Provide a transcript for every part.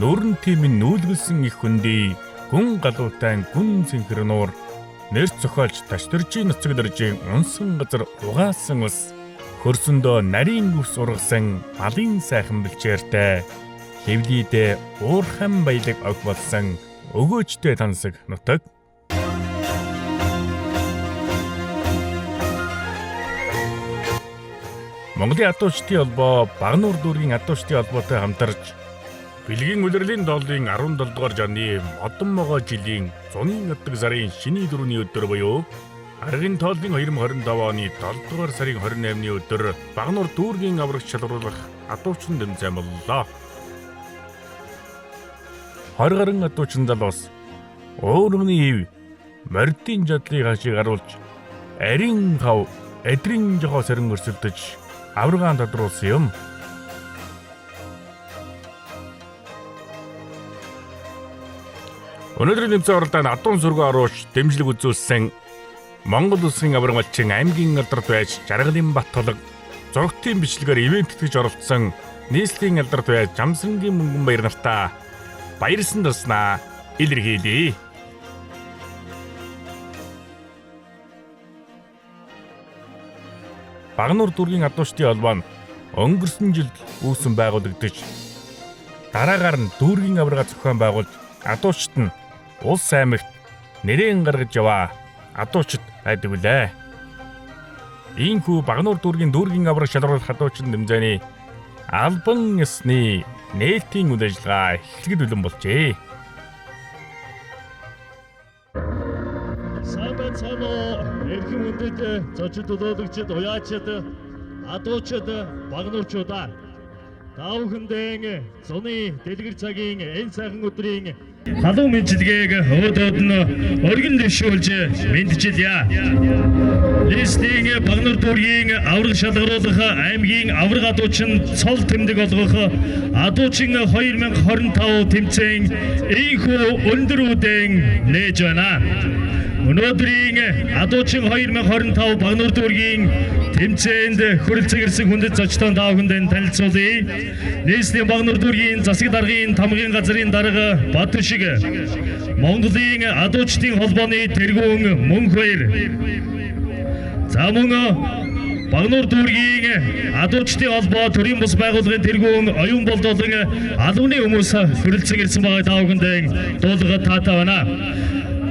Нүүрэн тимийн нүүлгэлсэн их хөндий гүн галуутай гүн синхроноор нэрч зохиолж ташдэржийн нуцаг дэржийн унсан газар угаасан ус хөрсөндөө нарийн өвс ургасан малын сайхан бэлчээртэй хевлийдээ уурхан баялаг ог болсон өгөөжтэй тансаг нутаг. Монголын адуучдын холбоо Багнуур дүүргийн адуучдын холбоотой хамтарч Бэлгийн улирлын доолын 17 дугаар жаны модон могоо жилийн зуны 1 сарын шиний 4-ний өдөр буюу Аргын тоолын 2025 оны 7 дугаар сарын 28-ны өдөр Багнуур дүүргийн аврагч шалгаруулах адуучин тэмцээн боллоо. 20 гаруй адуучин залуус өөрөмний ив мордын жадлыг хашиг харуулж арийн хав эдрийн жохоо сэрэн өрсөлдөж аврагаан тодруулсан юм. Өнөөдрийн тэмцээн оролдоод адуун сүргөө оруулж дэмжлэг үзүүлсэн Монгол Улсын аврагч аймгийн алдарт байж Жаргалын Баттулга зургтын бичлэгээр ивент тэтгэж оролцсон нийслэлийн алдарт байж Жамсрангийн мөнгөн баяр нартаа баярлсан туснаа илэрхийлье. Багнуур дүүргийн адуучдын холбоо нь өнгөрсөн жилд үүсгэн байгуулагдаж дараагаар нь дүүргийн аврагаа зохион байгуулж адуучд нь улс аймагт нэрэн гаргаж яваа адуучд байдаг үлээ. Ийхүү Багнуур дүүргийн дүүргийн авраг шалгаруулах адуучин тэмцээний албан ёсны нээлтийн үйл ажиллагаа эхлэхэд бэлэн болжээ. Санаа эрхэм хүндэт зочид төлөөлөгчд, уяачид, адуучид, багнуурчуудаа та бүхэндээ зуны дэлгэр цагийн энэ сайхан өдрийн халуун мэдлэгийг өөдөөд нь өргөн дэвшүүлж мэдчилье. Нийслэлийн Багнуур дүүргийн авраг шалгаруулах аймгийн авраг адуучин цол тэмдэг олгох адуучин 2025 тэмцээн ийхүү өндөр үдээн нээж байна. Өнөөдрийн адуучин 2025 Багнуур дүүргийн тэмцээнд хүрэлцэх ирсэн хүндэт зочдоо та бүхэнд танилцуулъя. Нийслэлийн Багнуур дүүргийн засаг даргын тамгын газрын дарга Батүшиг Монголын адуучдын холбооны тэргүүн мөнх баяр. За мөн Багнуур дүүргийн адуучдын холбоо төрийн бус байгууллагын тэргүүн оюун болдолон албаны хүмүүс хүрэлцэх ирсэн байгаа та бүхэнд дуулахад таатай байна.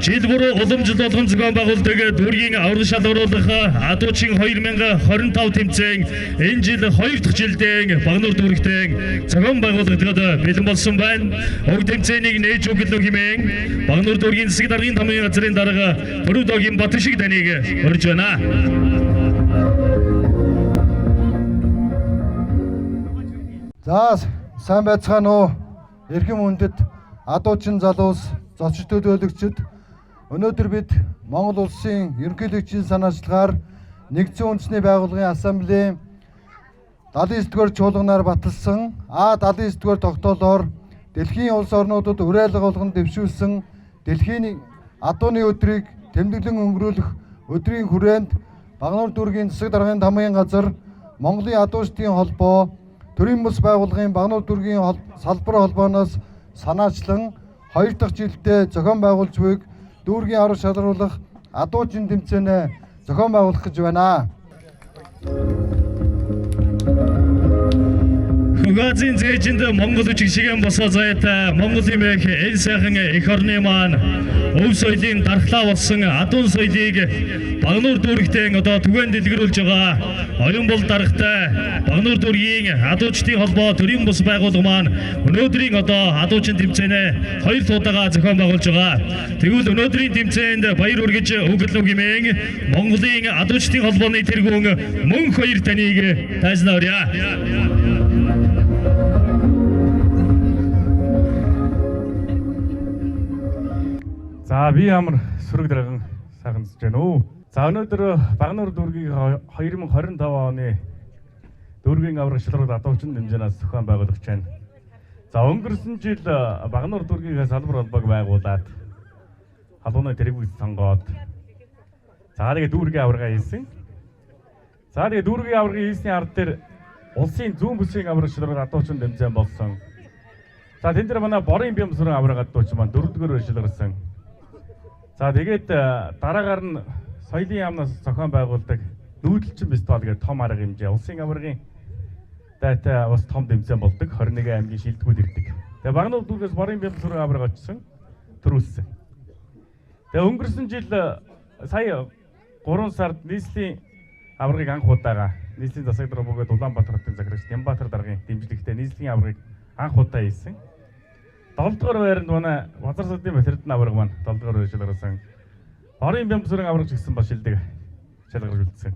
Жил бүр уламжлал болгон зохион байгуулдаг дүүргийн авраг шалгаруулах адуучин 2025 тэмцээн энэ жил 2 дахь жилдээ Багнуур дүүрэгтээ зохион байгуулагдаад бэлэн болсон байна. Уг тэмцээнийг нээж өгөх хэмээн Багнуур дүүргийн засаг даргын тамгын газрын дарга Төрөвдогийн Батүшиг таныг урьж байна. За сайн байцгаана уу? Эрхэм хүндэт адуучин залуус зочид төлөөлөгчд, өнөөдөр бид Монгол Улсын ерөнхийлөгчийн санаачлагаар Нэгдсэн үндэсний байгууллагын ассамблеийн 79-р чуулганаар баталсан А79-р тогтоолоор дэлхийн улс орнуудад уриалга болгон дэвшүүлсэн дэлхийн адууны өдрийг тэмдэглэн өнгөрүүлэх өдрийн хүрээнд Багнуур дүүргийн засаг даргын тамгын газар, Монголын адуучдын холбоо, төрийн бус байгууллагын Багнуур дүүргийн салбар холбооноос санаачлан 2 дахь жилдээ зохион байгуулж буйг дүүргийн авраг шалгаруулах адуучин тэмцээнэ зохион байгуулах гэж байна. Хугацын зээжинд Монгол чигшигэн босоо заяатай Монголын мэх энэ сайхан эх орны маань өв соёлын дархлаа болсон адуун соёлыг Багнуур дүүрэгтээ одоо түгээн дэлгэрүүлж байгаа оюун бол даргатай Багнуур дүүргийн адуучдын холбоо төрийн бус байгууллага маань өнөөдрийн одоо адуучин тэмцээнэ 2 туудаага зохион байгуулж байгаа. Тэгвэл өнөөдрийн тэмцээнд баяр хүргэж өгөлөө хэмээн Монголын адуучдын холбооны тэргүүн мөнх баяр таныг тайлбарлая. За би ямар сүрэг дарган сайхан зүж байна уу? За өнөөдөр Багнуур дүүргийн 2025 оны дүүргийн авраг шалгаруулах адуучин тэмцээнээс зохион байгуулагч байна. За өнгөрсөн жил Багнуур дүүргийн салбар холбоог байгуулад халууны тэргүүс сонгоод за тэгээ дүүргийн аврагаа хийсэн. За тэгээ дүүргийн аврагын хийсний ард дээр улсын зүүн бүсийн авраг шалгаруулах адуучин тэмцээн болсон. За тэн дээр манай борын бямсрын аврагад дууч маань 4-р байшил гарсан. За тэгээд дараагаар нь соёлын яамнаас зохион байгуулдаг нүүдэлчин фестивал гэдэг том арга хэмжээ улсын аваргын дайтай бас том тэмцээн болдог 21 аймгийн шилдэгүүд ирдэг. Тэгээ Багнуур дүүргээс борын бямсрын авраг очсон төрүүлсэн. Тэгээ өнгөрсөн жил сая 3 сард нийслэлийн аврагыг анх удаага нийслэлийн засаг дарга бөгөөд Улаанбаатар хотын захирагч Нямбаатар даргын дэмжлэгтэй нийслэлийн аврагыг анх удаа хийсэн. 7-р байранд манай Базар сүдийн Батэрдэн авраг маань 7-р байшил гарсан. Борын бямсрын авраг ч гэсэн бас шилдэг шалгарч үлдсэн.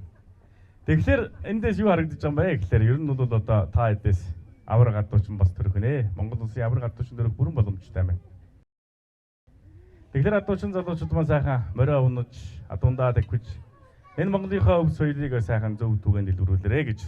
Тэгэхээр эндээс юу харагдаж байгаа юм бэ гэхээр ер нь бол одоо та хэдээс авраг гадуучин бас төрөх нэ. Монгол улсын авраг гадуучин төрөх бүрэн боломжтой байна. Тэгэхээр гадуучин залуучууд маань сайхан морио унаж, адуундаа тагвиж энэ Монголынхаа өв соёлыг сайхан зөв түгэнд илрүүлээрэй гэж.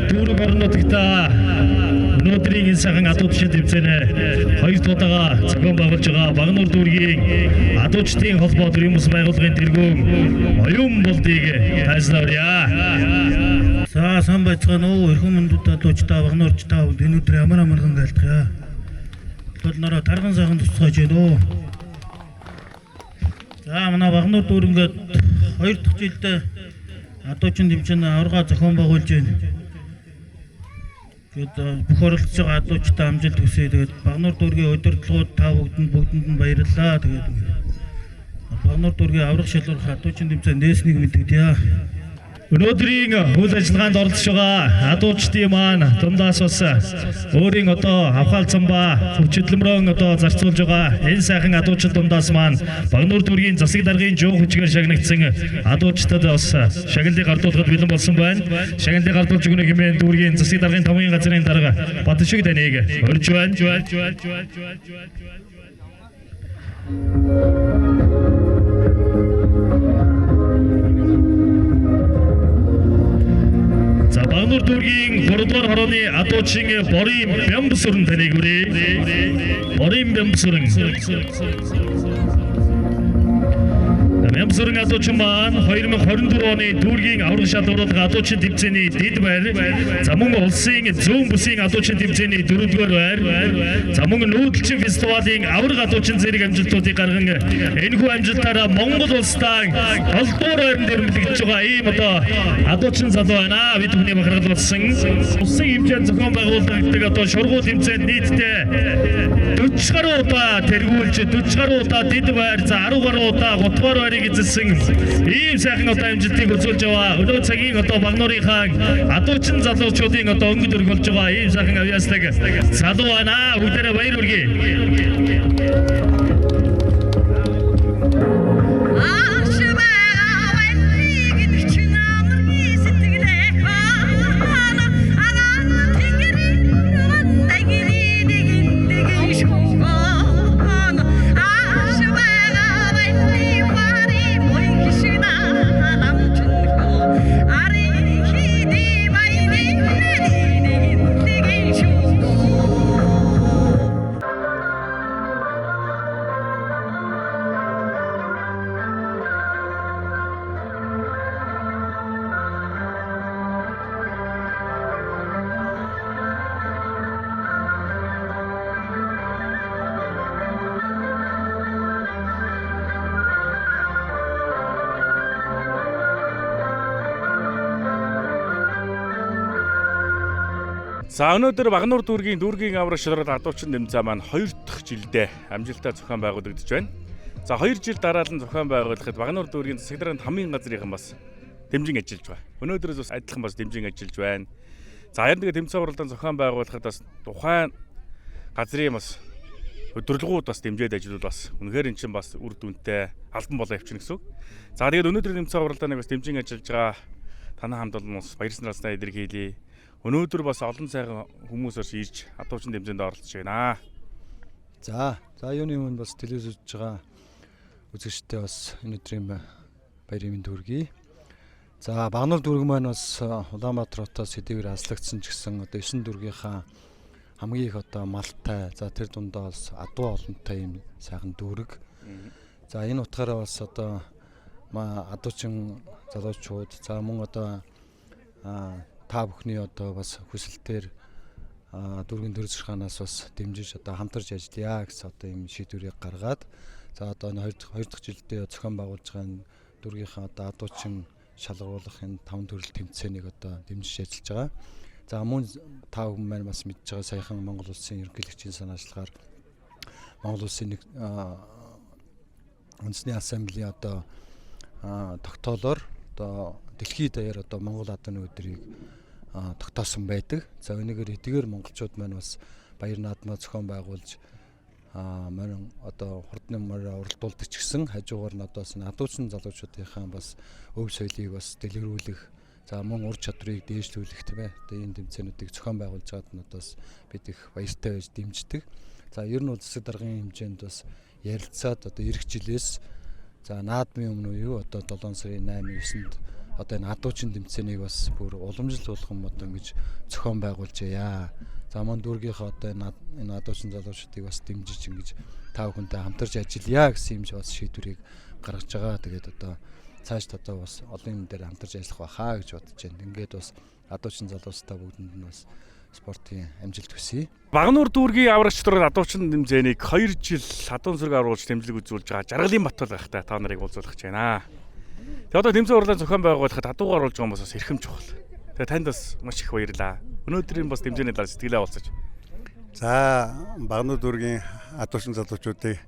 Дүүрэг орнуудаа өнөөдрийн энэ сайхан адуу тушаал тэмцээнэ 2 удаагаа зохион байгуулж байгаа Багнуур дүүргийн адуучдын холбоо төрийн бас байгууллагын тэргүүн оюун болдыг тайлбарлая. За сан байцгаана уу эрхэм мөндөд адуучдаа Багнуурч та энэ өдөр ямар амархан гайлтгая. Бол нөрөө тарган сайхан тусгаж байна уу. За манай Багнуур дүүр ингээд 2 дахь жилдээ адуучин тэмцээн аварга зохион байгуулж байна. Тэгээд бүх оролцож байгаа адуучтай амжилт хүсье. Тэгээд Багнуур дүүргийн удирдлагууд та бүгдэнд нь баярлалаа. Тэгээд Багнуур дүүргийн аварга шалгуулах адуучин тэмцээн нээснийг мэдгдээ. Өнөөдрийн үйл ажиллагаанд оролцож байгаа адуучдын маань дундаас бас өөрийн одоо авхаалцсан ба хүчилмөрөн одоо зарцуулж байгаа энэ сайхан адуучид дундаас маань Багнуур дүүргийн засаг даргын жуу хүчгээр шагнагдсан адуучдад бас шагналыг гардуулахад бэлэн болсон байна. Шагналыг гардуулж өгнө хэмээн дүүргийн засаг даргын томгийн газрын дарга Батшиг Даниг урьж байна. За Багнуур дүүргийн 3-р хорооны адуучин борын бямсрын таныг хүрээ. Борын бямсрын Бямсрын адуучин маань 2024 оны дүүргийн аварга шалгуулах адуучин тэмцээний дэд байр. За мөн улсын зүүн бүсийн адуучин тэмцээний 4-р байр. За мөн нүүдэлчин фестивалийн аварга адуучин зэрэг амжилтуудыг гарган энэхүү амжилтаараа Монгол улстай 7-р байранд ирмэлэгдэж байгаа ийм одоо адуучин залуу байна. Бид түүний бахархал болсон. Улсын хэмжээнд зохион байгуулагддаг одоо шургуул тэмцээнд нийтдээ 40 гаруй удаа тэргүүлж 40 гаруй удаа дэд байр, за 10 гаруй удаа 3-р байрыг эзэлсэн ийм сайхан одоо амжилтыг үзүүлж байгаа. Өнөө цагийн одоо Багнуурынхаа адуучин залуучуудын одоо өнгөд өрг болж байгаа ийм сайхан авьяаслаг залуу байна. Бүгдээрээ баяр хүргэе. За өнөөдөр Багнуур дүүргийн аврагч шалралт адуучин тэмцээн маань 2 дахь жилдээ амжилттай зохион байгуулагдаж байна. За 2 жил дараалан зохион байгуулахад Багнуур дүүргийн засаг дарганы хамгийн газрынхан бас дэмжин ажиллаж байна. Өнөөдрөөс бас адилхан бас дэмжин ажиллаж байна. За харин тэгээ тэмцээн уралдаан зохион байгуулахад бас тухайн газрын бас өдөрлгүүд бас дэмжиж ажиллавал бас үнэхээр эн чинь бас үр дүнтэй албан болоо явчихна гэсэн үг. За тэгээд өнөөдрийн тэмцээн уралдааныг бас дэмжин ажиллаж байгаа танай хамт олон бас баяр саналцаа илэрхийлье. Өнөөдөр бас олон сайхан хүмүүс ирж адуучин тэмцээнд оролцож байна. За юуны өмнө бас телевиз үзэж байгаа үзэгчтэй бас өнөөдрийн баярын мэнд хүргэе. За Багнуур дүүрэг маань бас Улаанбаатар хотоос хэдийгээр аслагдсан ч гэсэн одоо 9 дүүргийнхаа хамгийн их одоо малтай, за тэр дундаа бас адуу олонтой юм сайхан дүүрэг. За энэ утгаараа бас одоо адуучин залуучууд, за мөн одоо та бүхний одоо бас хүсэлтээр дүүргийн төр засгийн бас дэмжиж одоо хамтарч ажиллая гэсэн одоо юм шийдвэрийг гаргаад, за одоо 2 дахь жилдээ зохион байгуулж байгаа дүүргийнхаа одоо адуучин шалгаруулах энэ 5 төрөл тэмцээнийг одоо дэмжиж ажиллаж байгаа. За мөн та бүхэн маань бас мэдж байгаа саяхан Монгол улсын ерөнхийлөгчийн санаачлагаар Монгол улсын үндэсний ассамблеийн одоо тогтоолоор одоо дэлхийд даяар одоо Монгол адууны өдрийг тогтоосон байдаг. За өнөөдөр эдгээр монголчууд маань бас баяр наадмаа зохион байгуулж маань одоо хурдны морь уралдуулдаг ч гэсэн хажуугаар нь одоо адуучин залуучуудынхаа бас өв соёлыг бас дэлгэрүүлэх, за мөн ур чадрыг дээшлүүлэх тийм ээ. Одоо энэ тэмцээнүүдийг зохион байгуулж байгаад нь одоо бид их баяртай байж дэмждэг. За ер нь бол засаг даргын хэмжээнд бас ярилцаад одоо эх жилээс за наадмын өмнө юу одоо 7 сарын 8-9-нд одоо энэ адуучин тэмцээнийг бас бүр уламжлал болгон одоо ингэж зохион байгуулж яа. За мөн дүүргийнхаа одоо энэ адуучин залуучуудыг бас дэмжиж ингэж та бүхэнтэй хамтарч ажиллая гэсэн юм бас шийдвэрийг гаргаж байгаа. Тэгээд одоо цааш одоо бас олон юм дээр хамтарч ажиллах байхаа гэж бодож байна. Ингээд бас адуучин залуучтай бүгдэнд нь бас спортын амжилт хүсье. Багнуур дүүргийн аврагч шалралт адуучин тэмцээнийг 2 жил хадуун сүрэг оруулж тэмцэлэг үзүүлж байгаа Жаргалын Батбал байхтай та нарыг уулзуулах гэж байна. Тэгээд одоо тэмцээн уралдаан зохион байгуулахад адуугаар оруулж байгаа хүмүүс бас эрхэм чухал. Тэгээд танд бас маш их баярлалаа. Өнөөдрийн бас тэмцээний дараа сэтгэлээ уулзаж. За Багнуур дүүргийн адуучин залуучуудыг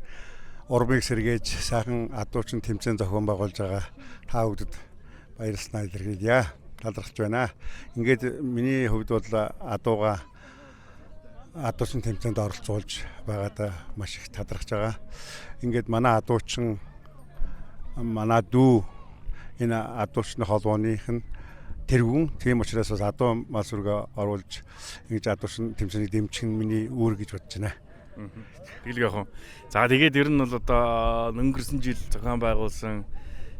урмыг сэргээж сайхан адуучин тэмцээн зохион байгуулж байгаа та бүхэнд баярлалаа илэрхийлье. Талархаж байна. Ингээд миний хувьд бол адуучин тэмцээнд оролцуулж байгаадаа маш их талархаж байгаа. Ингээд манай адуучин манай дүү энэ адуучны холбооных нь тэргүүн, тийм учраас бас адуу мал сүргээ оруулж ингэж адуучин тэмцээнийг дэмжих нь миний үүрэг гэж бодож байна. Тэглэг яах вэ? За тэгээд ер нь бол одоо өнгөрсөн жил зохион байгуулсан,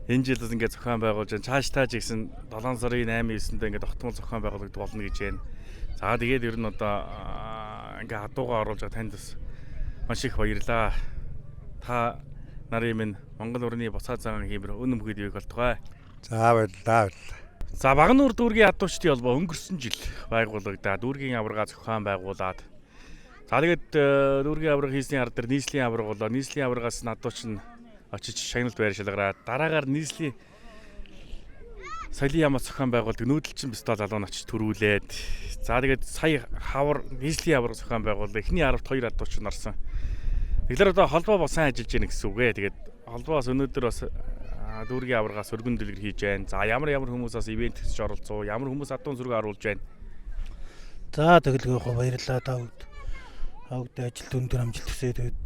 энэ жил бас ингээд зохион байгуулж байна. Цаашдаа ч гэсэн 7 сарын 8-9-нд ингээд тогтмол зохион байгуулагдах болно гэж байна. За тэгээд ер нь одоо ингээд адуугаа оруулж байгаа танд бас маш их баярлалаа. Та нарын минь Монгол урны буцаа цагаан хиймэр өнөм хөд ийг болтугай. За баярлалаа. За Багнуур дүүргийн адуучдын холбоо өнгөрсөн жил байгуулагдаад дүүргийн аварга зохион байгуулад. За тэгээд дүүргийн аварга хийсний ард дээр нийслэлийн аварга болоо. Нийслэлийн аваргаас адууч нь очиж шагналд байр шалгараад дараагаар нийслэлийн соёлын яамаа зохион байгуулдаг нүүдэлчин бистол залуу нь очиж төрүүлээд. За тэгээд сая хавар нийслэлийн аварга зохион байгууллаа. Эхний 12 адууч нь орсон. Тэгэхээр одоо холбоо бас сайн ажиллаж байна гэсэн үг ээ. Тэгээд холбоос өнөөдөр бас дүүргийн аваргаас өргөн дэлгэр хийж байна. За ямар хүмүүс бас ивент хийж оролцоо, ямар хүмүүс адуун сүргээ оруулж байна. За тэгэлгүй баярлалаа та бүхэнд. Хавд ажилд өндөр амжилт хүсье. Тэгээд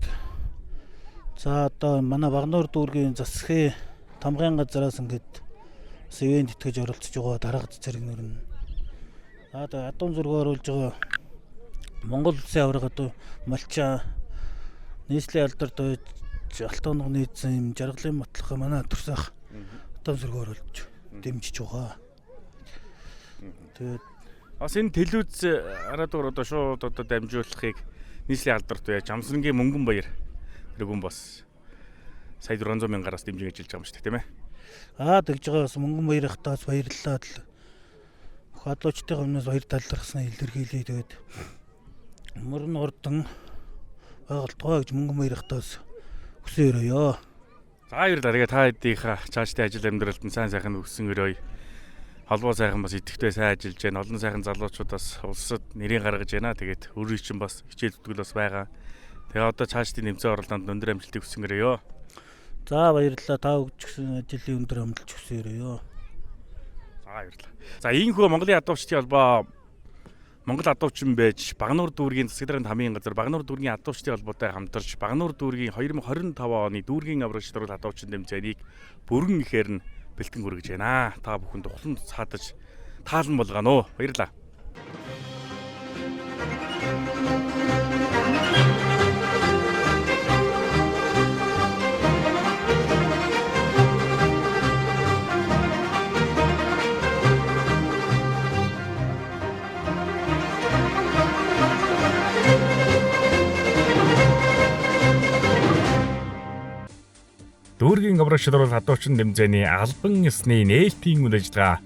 за одоо манай Багнуур дүүргийн засгийн тамгын газраас ингээд бас ивент итгэж оролцож байгаа дараагийн зэрэг нөр нь. За тэгээд адуун зүргээ оруулж байгаа Монгол улсын аварга одоо малчаа нийслэлийн алдарт алтан нугны эзэн Жаргалын Батлах манай төрсөх адуун зүргээ оруулж дэмжиж байгаа. Тэгээд бас энэ телевиз радиор одоо шууд одоо дамжуулахыг нийслэлийн алдарт байж Амсрангийн Мөнгөн Баяр тэргүүн бас сая 400 мянгараас дэмжиж ажиллаж байгаа юм шүү дээ, тийм ээ. Тэгж байгаа бас Мөнгөн Баярхтаас баярлалаа. Хадлуучдын өмнөөс баяр талархсан илэрхийлье. Тэгээд мөрн урдан байгальтгаа гэж Мөнгөн Баярхтаас хүсэн өрөөё. За баярлалаа. Тэгээд та хэдийнхаа цаашдын ажил амьдралд нь сайн сайхан өссөн өрөөё. холбоо сайхан бас идэвхтэй сайн ажиллаж байна. Олон сайхан залуучуудаас улсад нэрийг гаргаж байна. Тэгээд өөрийн чинь бас хичээл зүтгэл бас байгаа. Тэгээ одоо цаашдын нэмсэн оролдоонд өндөр амжилтыг хүсэнгэрээ. За баярлалаа. Та өгч гисэн ажлын өндөр амжилт хүсээрээ. За баярлалаа. За ийхүү Монголын адуучдын холбоо Монгол адуучин байж Багнуур дүүргийн засаг дарганд хамгийн газар Багнуур дүүргийн адуучдын холбоотой хамтарч Багнуур дүүргийн 2025 оны дүүргийн аврагч дөрвөл адуучин тэмцээнийг бүрэн ихээр нь бэлтгэн хүргэж байна. Та бүхэнд ухлан цаадаж таалан болгоно. Баярлалаа. Дүүргийн аврагч дөрвөл адуучин тэмцээний албан ёсны нээлтийн үйл ажиллагаа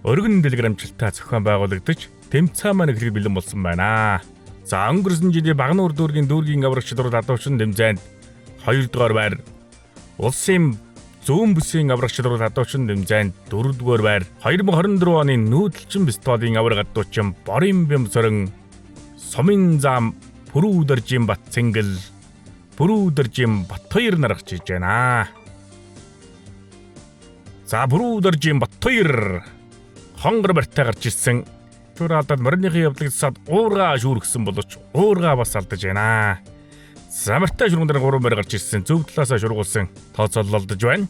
өргөн дэлгэрэмжлэлтэй зохион байгуулагдаж тэмцээн маань эхлэх бэлэн болсон байна. За өнгөрсөн жилийн Багнуур дүүргийн аврагч дөрвөл адуучин тэмцээнд 2 дугаар байр, улсын зүүн бүсийн аврагч дөрвөл адуучин тэмцээнд 4 дугаар байр, 2024 оны нүүдэлчин фестивалийн авраг адуучин Борин Бямсорон, Сумын зам Пүрүүдэржин Бат Цэнгэл, Пүрүүдэржин Батбаяр нар гарч иж байна. За Пүрүүдэржин Батбаяр хонгор барьтай гарч ирсэн. Шүүр алдаад морины явдлыг засаад уурга шүүргсэн боловч уурга бас алдаж байна. Замартай шүргэн дээр 3 мөр гарч ирсэн. Зөв талаасаа шургуулсан тооцоололдож байна.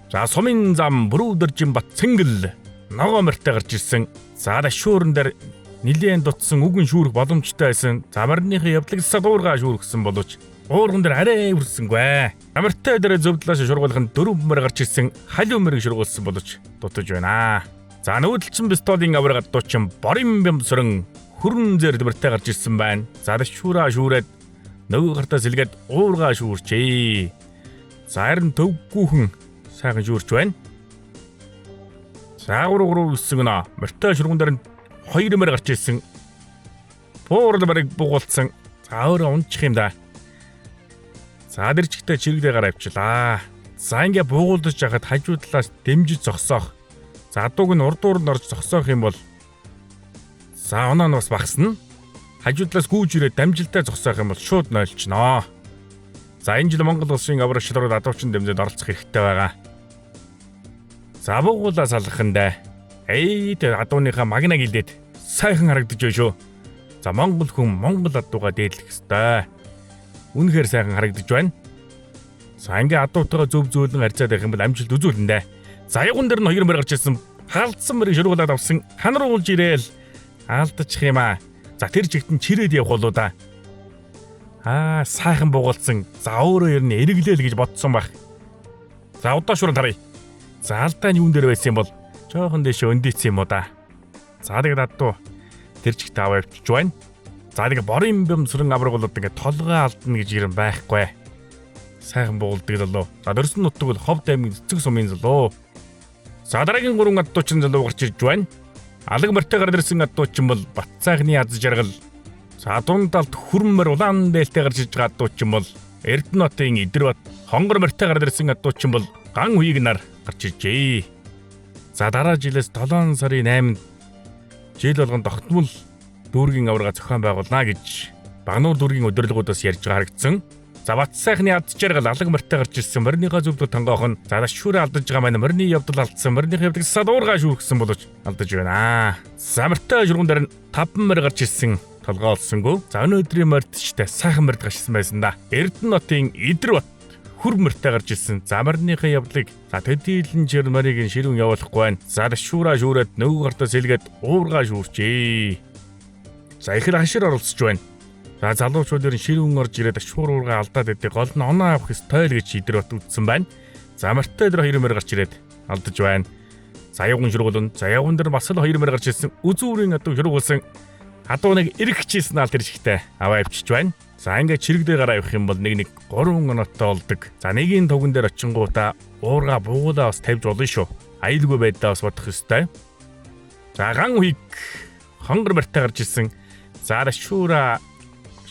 За Сумын зам Пүрүүдэржин Бат Цэнгэл ногоо морьтай гарч ирсэн. За шүүрэн дээр нилээн дутсан үгэн шүүрэх боломжтой байсан. За морины явдлыг засаад уурга шүүргсэн боловч уурган дээр арай үрсэнгүй. Амартай дээр зөв талаасаа шургуулах нь 4 мөр гарч ирсэн. Халиу мөрийг шургуулсан боловч дутаж байна. За нүүдэлчин пистолын авраг адуучин Борин Бямсорон хүрэн зэр дэмэртэй гарч ирсэн байна. За шүүраа шүүрээд нөгөө гартаа сэлгээд уурга шүүрчээ. За харин төвгүүхэн сайхан шүүрч байна. За 3 өссөн гэнэ. Морьтой шурган дээр 2 мөр гарч ирсэн. Буурал барыг бугуулсан. За өөрөө унчих юм да. За дэрчгтэй чирэгдээ гараа авчлаа. За ингээ буугуулдаж яхад хажуу талаас дэмжиж зогсоох. За адууг нь урдуур нь орж зогсоох юм бол за оноо нь бас багасна. Хажуу талаас гүйж ирээд дамжилтаа зогсоох юм бол шууд нойлчноо. За энэ жил Монгол улсын аврагч дөрвөл адуучин тэмцээнд оролцох хэрэгтэй байгаа. За буугуулаа салхандаа. Тэр адууныхаа магнаг илдээд сайхан харагдаж байна шүү. За Монгол хүн Монгол адууга дээдлэх ёстой. Үнэхээр сайхан харагдаж байна. За ингээ адуутайгаа зөв зөөлөн харьцаад байх юм бол амжилт үзүүлнэ. За ягуун дээр нь 2 мөр гарч ирсэн. Халдсан мөрийг шургуулад авсан. Ханаруулж ирээл алдчих юм аа. За тэр жигтэн чирээд явах болоо да. Сайхан буугалцсан. За өөрөө ер нь эрэглээл гэж бодсон байх. За удаа шуурал харъя. За алдаа нь юун дээр байсан юм бол жоохон дэше өндийцсэн юм уу да. За тэгээд адуу тэр жигт аваа явуулж байна. За нэг Борин Бямсорон авраг болоод ингээ толгой алдна гэж юм байхгүй. Сайхан буулдаг лөө. За дөрсөн нутаг бол Ховд аймгийн Цэцэг сумын залуу. За дараагийн 3 адуучин залуу гарч ирж байна. Алаг морьтой гарч ирсэн адуучин бол Батцайхны аз жаргал. За дунд талд Хүрмэр улаан дээлтэй гарч ирж байгаа адуучин бол Эрдэнэтийн Идэрбат. Хонгор морьтой гарч ирсэн адуучин бол Ган Хуйг нар гарч иржээ. За дараа жилээс 7 сарын 8-нд жил болгон тогтмол дүүргийн аврага зохион байгуулна гэж Багнуур дүүргийн удирдлагуудаас ярьж байгаа харагдсан. За Батцайхны аз жаргал алаг морьтой гарч ирсэн морьныхаа зөвлөлд тонгоох нь за шүүрээ алдаж байгаа маань морьны явдал алдсан морьныхаа явдлыг садуургаа шүүргсэн боловч алдаж байна. За морьтой шурган дээр нь 5 морь гарч ирсэн толгой олсонгүй. За өнөөдрийн морьтчтай сайхан морьд гарч ирсэн байсан да. Эрдэнэтийн Идэрбат хүр морьтой гарч ирсэн. За морьныхаа явдлыг за төдийлэн жир морийг ширүүн явуулахгүй байна. За шүүраа шүүрээд нөгөө гартаа сэлгээд уургаа шүүрчээ. За ихэр хашир оролцож байна. За залуучуудын ширүүн орж ирээд шуур уурга алдаад идэг гол нь оноо авах ёстой л гэж Идэрбат үздсэн байна. За морьтой дээр 2 мөр гарч ирээд алдаж байна. За ягуун шургуулна. За ягуун дээр бас л 2 мөр гарч ирсэн. Үзүүрийн адуу шургуулсан. Адуу нэг эргэжсэн аль тэр шигтэй аваа авчиж байна. За ингээд чирэгдээ гараа явах юм бол нэг 3 оноотой болдог. За нэгийн туган дээр очингуудаа уурга буугуулаа бас тавьж болно шүү. Аюулгүй байдлаа бас бодох ёстой. За Ган Хуйг хонгор морьтой гарч ирсэн. За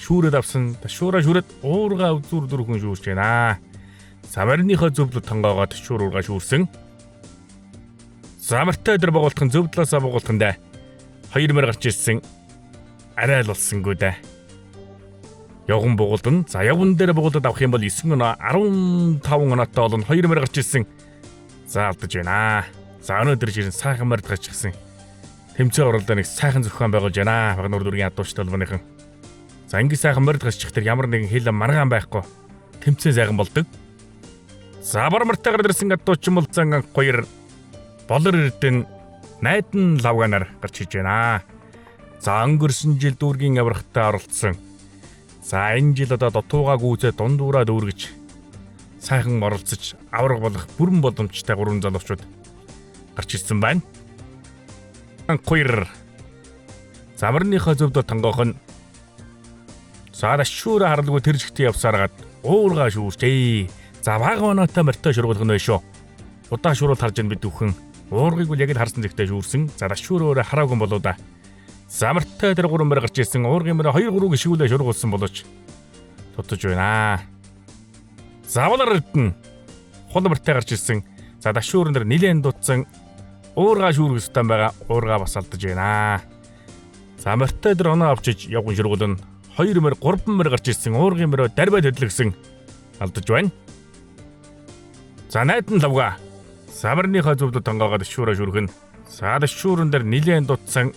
шүүрээд авсан. Шүүраа шүүрээд уурга үзүүр дөрвөн шүүрч байна. За морьныхоо зөвлөлд тонгоогоод шүүр уурга шүүрсэн. Замартай өдөр богуултхан зөв талаасаа богуултхандаа 2 мөр гарч ирсэн. Арай л болсонгүй дээ. Явган богуултан. За явган дээр богуултад авах юм бол 9 оноо 15 оноотой олон 2 мөр гарч ирсэн. За алдаж байна. За өнөөдөр жирэн сайхан морд гарч ирсэн. Тэмцээн оролдоо нэг сайхан зохион байгуулж байна. Багнуур дүүргийн адуучтай холбооныхан. За ингэ сайхан морд гарч ирэх тэр ямар нэгэн хэл маргаан байхгүй. Тэмцээн сайхан болдог. За бармартаа гарч ирсэн адуучин бол зан 2 болор эрдэн найдан лавганаар гарч иж байна. За өнгөрсөн жил дүүргийн аврагтаа оролцсон. За энэ жил одоо дутуугаа гүйцээ дундуураа дүүргэж сайхан оролцож авраг болох бүрэн боломжтой 3 залуучууд гарч ирсэн байна. 2 замарныхаа зөвдө тонгоох нь саада шүүрэ харлгүй тэр жигтэй явсараад уургаа шүүрчээ. За бага оноотой морьтой шургуулах нь шүү. Удаа шуурал харж ин бид үхэн. Уургыг бол яг л харсан зэгтэй шүүрсэн. За шүүрөөрэ хараагүй болоо да. Замартай тэр 3 мөр гарч ирсэн. Уургийн мөр 2-3 гişгүүлээ шургуулсан болооч тутаж байна. Завлар эрдэн хол морьтой гарч ирсэн. За дашуурн дээр нилээн дутсан. Уургаа шүүрэх стан байгаа. Уургаа бас алдаж байна. За морьтой дээр оноо авчиж явган шургуулна. 2 мөр 3 мөр гарч ирсэн. Уургийн мөрөө дарбай хөдлөгсөн. Алдаж байна. За найдан лавга замарныхаа зөвдө тонгоогоод шүүрэ шүргэн. За шүүрэн дээр нилээн дутсан.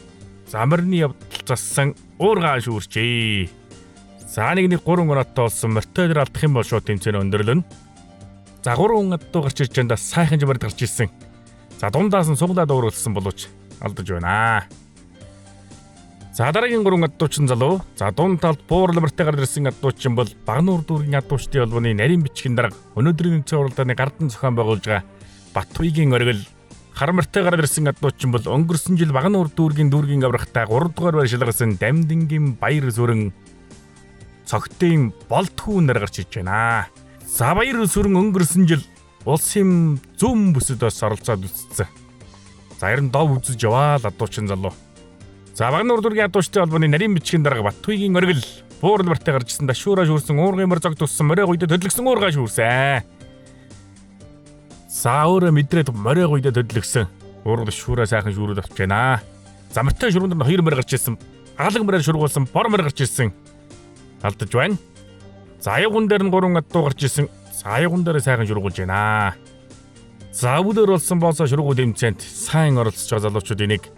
Замарны явдал зассан. Уургаа шүүрчээ. За нэг 3 оноотой болсон морьтой дээр алдах юм бол шууд тэмцээн өндөрлөн. За 3 адуу гарч ирж байндаа сайхан жимэрд гарч ирсэн. За дундаас нь суглаад уурулсан боловч алдаж байна. За дараагийн 3 адуучин залуу. За дунд талд буурал морьтой гарч ирсэн адуучин бол Багнуур дүүргийн адуучдын холбооны нарийн бичгийн дарга өнөөдрийн тэмцээн уралдааны гардан зохион байгуулж байгаа Батбаягийн оргил. Хар морьтой гарч ирсэн адуучин бол өнгөрсөн жил Багнуур дүүргийн аврагтаа 3 дугаар байр шалгасан Дамдингийн баяр сүрэн цогтын болтхүүнээр гарч иж байна. За баяр сүрэн өнгөрсөн жил улсын зүүн бүсэдээс оролцоод үтцсэн. За харин дов үзэж яваа л адуучин залуу. За Багнуур дүүргийн адуучдын холбооны нарийн бичгийн дарга Батбаягийн оргил буурал морьтой гарч ирсэн дашуураа шүүрсэн уургийн мөр зогт уссан морой гуйд хөдлөгсөн уургаа шүүрсэн. За өөрөө мэдрээд морой гуйд хөдлөгсөн уурал шүүрээ сайхан шүүрүүд авч байна. За морьтой шүүрэн дээр 2 мөр гарч ирсэн. Алга морой шургуулсан бор мөр гарч ирсэн. Алдаж байна. За аюуган дээр нь 3 адуу гарч ирсэн. За аюуган дээр сайхан шургуулж байна. За өвлөр болсон боосоо шургуул тэмцээнд сайн оролцож байгаа залуучуудын нэг.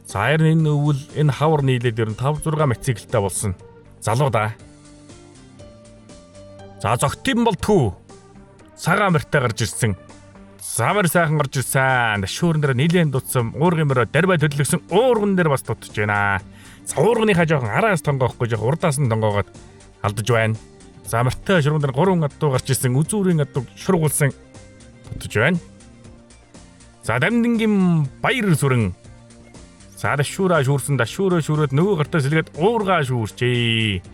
За харин энэ өвөл энэ хавар нийлээд ер нь 5-6 мотоциклтай болсон залуу да. За зогтын болтгүй цагаан морьтой гарч ирсэн. Замар сайхан гарч ирсэн. Шүүрэн дээр нилээн дутсан уургийн мөрөө дарбай хөдлөгсөн уурган дээр бас дутж байна. За уурганыхаа жоохон араас тонгоохгүй жоохон урдаас нь тонгоогоод алдаж байна. За морьтой шургуун дээр 3 адуу гарч ирсэн. Үзүүрийн адуу шургуулсан дутж байна. За Дамдингийн баяр сүрэн. За дашуураа шүүрсэн дашуураа шүүрээд нөгөө гартаа сэлгээд уургаа шүүрчээ.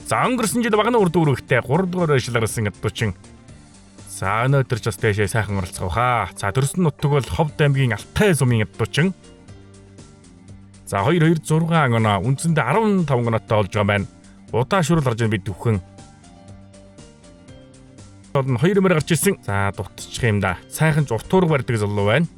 За өнгөрсөн жил Багнуур дүүрэгтэй 3 дугаар байшилгарсан адуучин. За өнөөдөр ч бас дэшээ сайхан оролцгоо хаа. За Төрсөн нутаг бол Ховд аймгийн Алтай сумын адуучин. За 226 оноо үндсэндээ 15 оноотой болж байгаа байна. Удаа шүрэл гарч бид үхэн. Олон 2 мөр гарч ирсэн. За дутчих юм да. Сайхан ч утуург барьдаг залуу байна.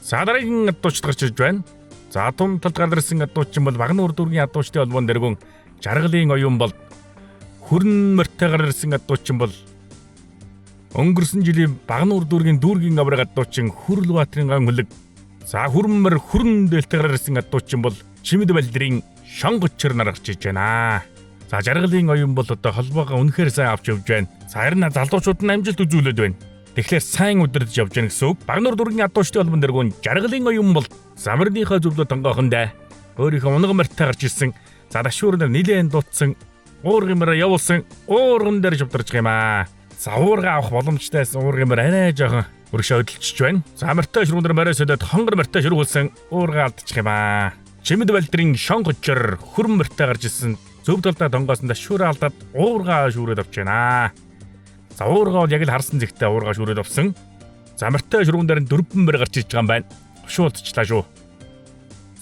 За дараагийн адуучд гарч ирж байна. За дунд талд гарч ирсэн адуучин бол Багнуур дүүргийн адуучдын холбоон дэргүн жаргалын оюун бол хүрэн морьтой гарч ирсэн адуучин бол өнгөрсөн жилийн Багнуур дүүргийн авраг адуучин Хүрэл Баатрин ган хөлөг. За хүрмэр хүрэн дээлтэй гарч ирсэн адуучин бол Чимэд Балдрын Шонгочор нар гарч иж байна. За жаргалын оюун бол одоо холбоогоо үнэхээр сайн авч явж байна. За харин залуучууд нь амжилт үзүүлээд байна. Тэгэхээр сайн удирдах явж байна гэсэн үг. Багнуур дүүргийн адуучдын холбоон дэргүн жаргалын оюун бол замарныхаа зөвлөд тонгоохондоо өөрийнхөө унган морьтой гарч ирсэн. За дашуурнаар нилээн дутсан уургийн морь явуулсан уурган дээр шавдарч юм аа. За уурга авах боломжтойсэн уургийн морь арай жоохон өргөшөө хөдөлчихж байна. За морьтой шүргүүнээр морой сөдөд хонгор морьтой шүргүүлсэн уурга алдчих юм аа. Чимэд Балдрын Шонгочор хүрэн морьтой гарч ирсэн. Зөв талдаа тонгоосон дашуураа алдаад уурга шүүрээд авч байна. За уурга бол яг л харсан зэгтээ уурга шүүрээд авсан. За морьтой шүргүүн дээр нь 4 мөр гарч иж байгаа юм байна. Шуулцчлаа шүү.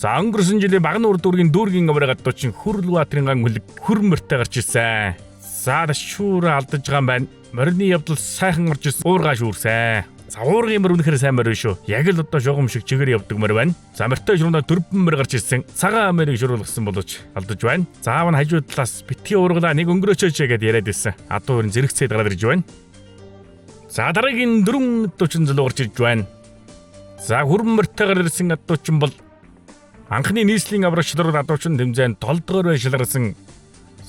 За өнгөрсөн жилийн Багнуур дүүргийн авраг адуучин Хүрэл Баатрин ган хөлөг хүрэн морьтой гарч ирсэн. За дашуураа алдаж байгаа юм байна. морины явдал сайхан орж ирсэн уургаа шүүрсэн. За уургын мөр үнэхээр сайн морин шүү. Яг л одоо шугам шиг чигээр явдаг мөр байна. За морьтой шуурнаа дөрвөн мөр гарч ирсэн. Цагаан морийг шуруулгасан боловч алдаж байна. Заав нь хажуу талаас битгий уургалаа нэг өнгөрөөч гэгээд яриад байсан. Адуу өрн зэрэгцээд гараад ирж байна. За дараагийн 4:40 залуу гарч ирж байна. За хүрэн мөртөөр ирсэн адуучин бол анхны нийслэлийн аврагчлаар адуучин тэмцээнд 7 дугаар байшилгарсан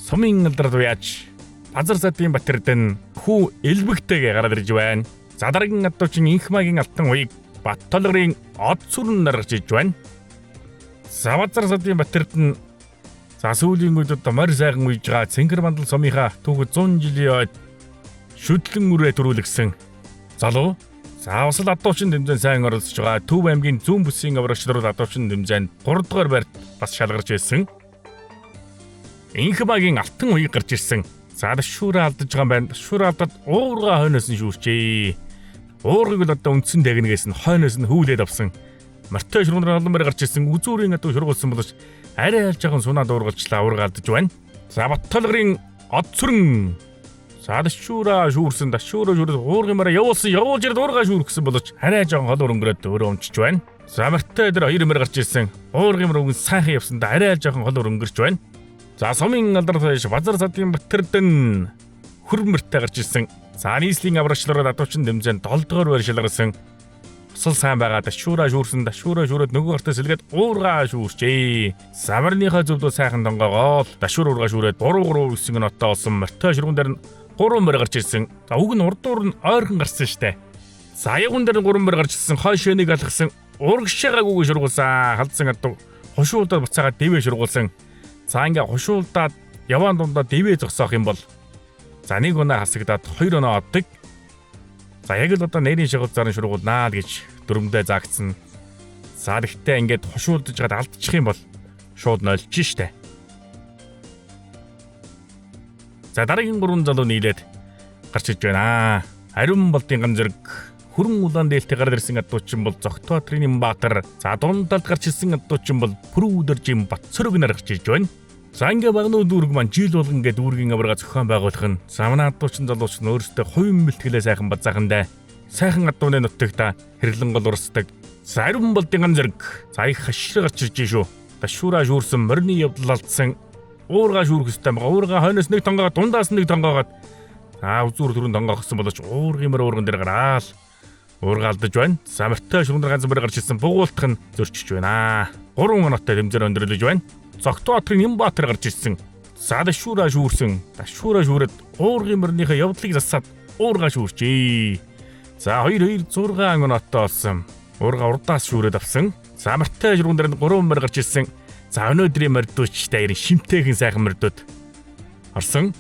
сумын алдарт уяач Базар Садын Батэрдэн хүү элбэгтэйгээ гараад ирж байна. За дараагийн адуучин Инхмагийн алтан уяг Баттолгорын од сүрэн наргаж иж байна. За Базар Садын Батэрдэн за сүүлийн үед одоо морь сайхан уйж байгаа Цэнгэр мандал сумынхаа түүхэд 100 жилийн ойд шүтлэн үрээ төрүүлгсэн залуу. За бас л адуучин тэмцээнд сайн оролцож байгаа Төв аймгийн зүүн бүсийн аврагчлаар адуучин тэмцээнд 3 дугаар байрт бас шалгарч байсан. Инхмагийн алтан уяг гарч ирсэн. За шүүрээ алдаж байгаа юм байна. Шүүрээ алдаад уурга хойноос нь шүүрчээ. Уургыг л одоо үндсэн дэгнээс нь хойноос нь хөвлөд авсан. Морьтой шуурнаар олон мөр гарч ирсэн. Үзүүрийн адуу шургуулсан боловч арай аль жоохон сунаад уургалчлаа уурга алдаж байна. За Баттолгорын од сүрэн. За шүүрээ шүүрсэн. Шүүрээ шүүрээд уургын мороо явуулсан. Явуулж ирээд уурга шүүргэсэн боловч арай жоохон хол өнгөрөөд өөрөө өмчиж байна. За морьтой дээр 2 мөр гарч ирсэн. Уургын мөр үгэн сайхан явсан да арай аль жоохон хол өнгөрч байна. За сумын алдарт Базар Садын Батэрдэн хүрэн мөртөө гарч ирсэн. За нийслэлийн аврагчлаар адуучин тэмцээнд 7 дугаар байр шалгарсан. Усал сайн байгаа дашуураа шүүрсэн. Дашуураа шүүрээд нөгөө гартаа сэлгээд уургаа шүүрчээ. Самарныхаа зөвдөө сайхан тонгоогоо дашуур уургаа шүүрээд 3-3 гэсэн ноттой олсон. Морьтой ширгүүн дээр нь 3 мөр гарч ирсэн. За уг нь урдуур нь ойрхон гарсан штэ. За ягуун дээр нь 3 мөр гарч ирсэн. Хойш өнийг алгасан. Урагшаагаагүй шургуулсан. Халдсан адуу хушуулдаад буцаагаад дэвээ шургуулсан. За ингээ хушуулдаад яваан дундаа дэвээ зогсоох юм бол за нэг унаа хасагдаад 2 унаа оддаг. За яг л одоо нэрийн шагуулзаар нь шургуулнаа гэж дөрөмдөө заагцсан. За гэхдээ ингээд хушуулдаж гад алдчих юм бол шууд нөлж штэ. За дараагийн 3 залуу нийлээд гарч иж байна. Ариун болдын ган зэрэг хүрэн улаан дээлтэй гараад ирсэн адуучин бол Зогтбаатрын Нямбаатар. За дунд талд гарч ирсэн адуучин бол Пүрүүдэржин Батцөрөг нар гарч иж байна. За ингээ багнууд дүүрэг маань жил болгон ингээд дүүргийн аварга зохион байгуулах нь замнаа адуучин залууч нь өөрөөсөө хувийн бэлтгэлээ сайхан базаахандаа сайхан адууны нутагта хэрлэн гол урсдаг. За ариун болдын ган зэрэг за их хашир гарч ирж шүү. Дашуураа шүүрсэн морины явдал алдсан. Уурга шүүрэх ёстой байгаа. Уурга хойноос нэг тонгоод дундаас нэг тонгоогоод за үзүүр түрүүн тонгоогсон болооч уургын мөр уурган дээр гараал. Уурга алдаж байна. За морьтой шуурнаар ганц мөр гарч ирсэн бугуултах нь зөрчиж байна. 3 оноотой тэмцээр өндөрлөж байна. Зогтбаатрын Нямбаатар гарч ирсэн. За дашуураа шүүрсэн. Дашуураа шүүрээд уургын мөрнийхөө явдлыг засаад уурга шүүрчээ. За 2-2 6 оноотой болсон. Уурга урдаас шүүрээд авсан. За морьтой шуурган дээр 3 мөр гарч ирсэн. За өнөөдрийн морьдуучтай ирэн шимтэйхэн сайхан морьдууд орсон.